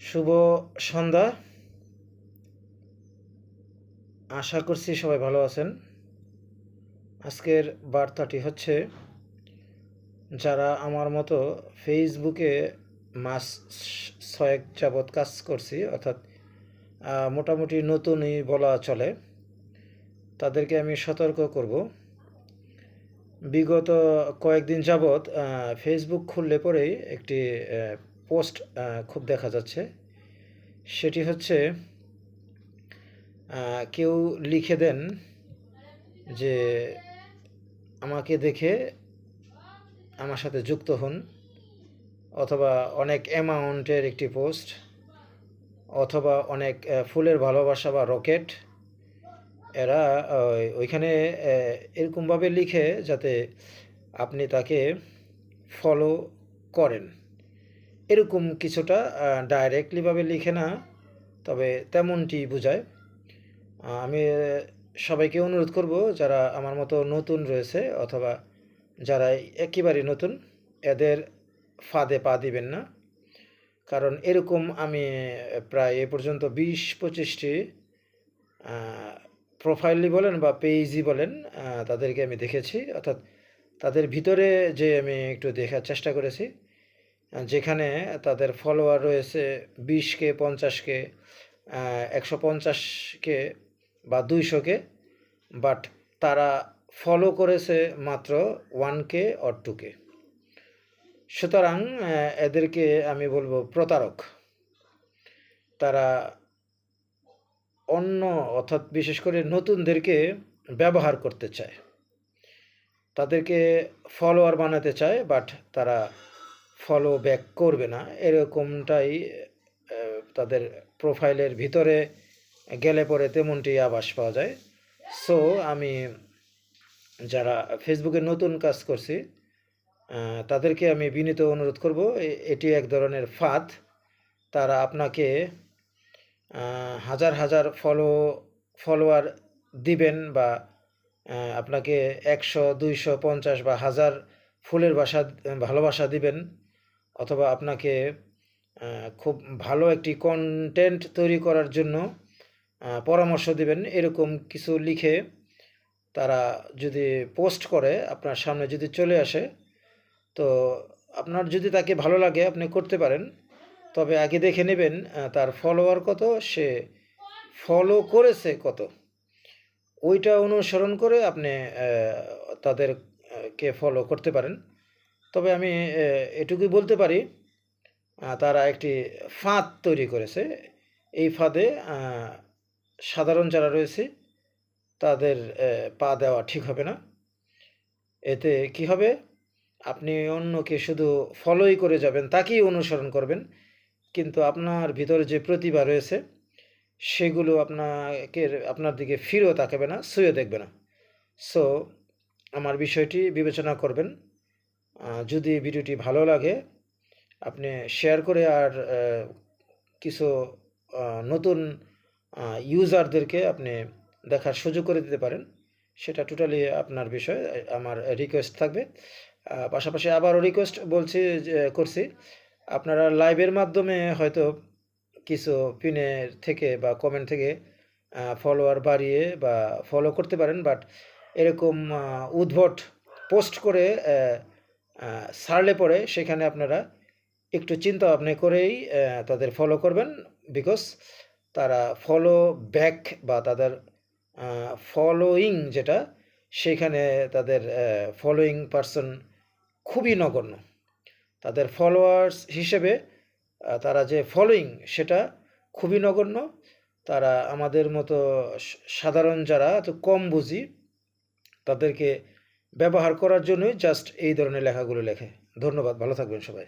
শুভ সন্ধ্যা। আশা করছি সবাই ভালো আছেন। আজকের বার্তাটি হচ্ছে, যারা আমার মতো ফেসবুকে মাস 6 যাবৎ কাজ করছি, অর্থাৎ মোটামুটি নতুনই বলা চলে, তাদেরকে আমি সতর্ক করব। বিগত কয়েকদিন যাবৎ ফেসবুক খুললে পরেই একটি পোস্ট খুব দেখা যাচ্ছে। সেটি হচ্ছে, কেউ লিখে দেন যে আমাকে দেখে আমার সাথে যুক্ত হন, অথবা অনেক অ্যামাউন্টের একটি পোস্ট, অথবা অনেক ফুলের ভালোবাসা বা রকেট। এরা ওইখানে এরকমভাবে লিখে যাতে আপনি তাকে ফলো করেন। এরকম কিছুটা ডাইরেক্টলিভাবে লিখে না, তবে তেমনটি বোঝায়। আমি সবাইকে অনুরোধ করব, যারা আমার মতো নতুন রয়েছে অথবা যারা একেবারে নতুন, এদের ফাঁদে পা দিবেন না। কারণ এরকম আমি প্রায় এ পর্যন্ত 20-25টি প্রোফাইলই বলেন বা পেজই বলেন, তাদেরকে আমি দেখেছি। অর্থাৎ তাদের ভিতরে যে আমি একটু দেখার চেষ্টা করেছি, যেখানে তাদের ফলোয়ার রয়েছে 20K, 50K, 150K বা 200K, বাট তারা ফলো করেছে মাত্র 1K or 2K। সুতরাং এদেরকে আমি বলবো প্রতারক। তারা অন্য, অর্থাৎ বিশেষ করে নতুনদেরকে ব্যবহার করতে চায়, তাদেরকে ফলোয়ার বানাতে চায়, বাট তারা ফলো ব্যাক করবে না। এরকমটাই তাদের প্রোফাইলের ভিতরে গেলে পরে তেমনটি আভাস পাওয়া যায়। সো আমি যারা ফেসবুকে নতুন কাজ করছি, তাদেরকে আমি বিনীত অনুরোধ করব, এটি এক ধরনের ফাঁদ। তারা আপনাকে হাজার হাজার ফলোয়ার দিবেন, বা আপনাকে 100, 200, 50 বা 1000 ফুলের ভালোবাসা দিবেন, অথবা আপনাকে খুব ভালো একটি কন্টেন্ট তৈরি করার জন্য পরামর্শ দিবেন। এরকম কিছু লিখে তারা যদি পোস্ট করে, আপনার সামনে যদি চলে আসে, তো আপনার যদি তাকে ভালো লাগে আপনি করতে পারেন। তবে আগে দেখে নেবেন তার ফলোয়ার কত, সে ফলো করেছে কত। ওইটা অনুসরণ করে আপনি তাদেরকে ফলো করতে পারেন। তবে আমি এটুকুই বলতে পারি, তারা একটি ফাঁদ তৈরি করেছে। এই ফাঁদে সাধারণ যারা রয়েছে তাদের পা দেওয়া ঠিক হবে না। এতে কি হবে, আপনি অন্যকে শুধু ফলোই করে যাবেন, তাকেই অনুসরণ করবেন, কিন্তু আপনার ভিতরে যে প্রতিভা রয়েছে সেগুলো আপনার দিকে ফিরেও তাকাবে না, ছুঁয়ে দেখবে না। সো আমার বিষয়টি বিবেচনা করবেন। যদি ভিডিওটি ভালো লাগে, আপনি শেয়ার করে আর কিছু নতুন ইউজারদেরকে আপনি দেখার সুযোগ করে দিতে পারেন। সেটা টোটালি আপনার বিষয়। আমার রিকোয়েস্ট থাকবে। পাশাপাশি আবারও রিকোয়েস্ট করছি, আপনারা লাইভের মাধ্যমে হয়তো কিছু পিনের থেকে বা কমেন্ট থেকে ফলোয়ার বাড়িয়ে বা ফলো করতে পারেন, বাট এরকম উদ্ভট পোস্ট করে ছাড়লে পরে সেখানে আপনারা একটু চিন্তা ভাবনা করেই তাদের ফলো করবেন। বিকজ তারা ফলো ব্যাক বা তাদের ফলোয়িং যেটা, সেখানে তাদের ফলোয়িং পারসন খুবই নগণ্য। তাদের ফলোয়ার্স হিসেবে তারা যে ফলোয়িং সেটা খুবই নগণ্য। তারা আমাদের মতো সাধারণ যারা তো কম বুঝি, তাদেরকে ব্যবহার করার জন্যই জাস্ট এই ধরনের লেখাগুলো লেখে। ধন্যবাদ, ভালো থাকবেন সবাই।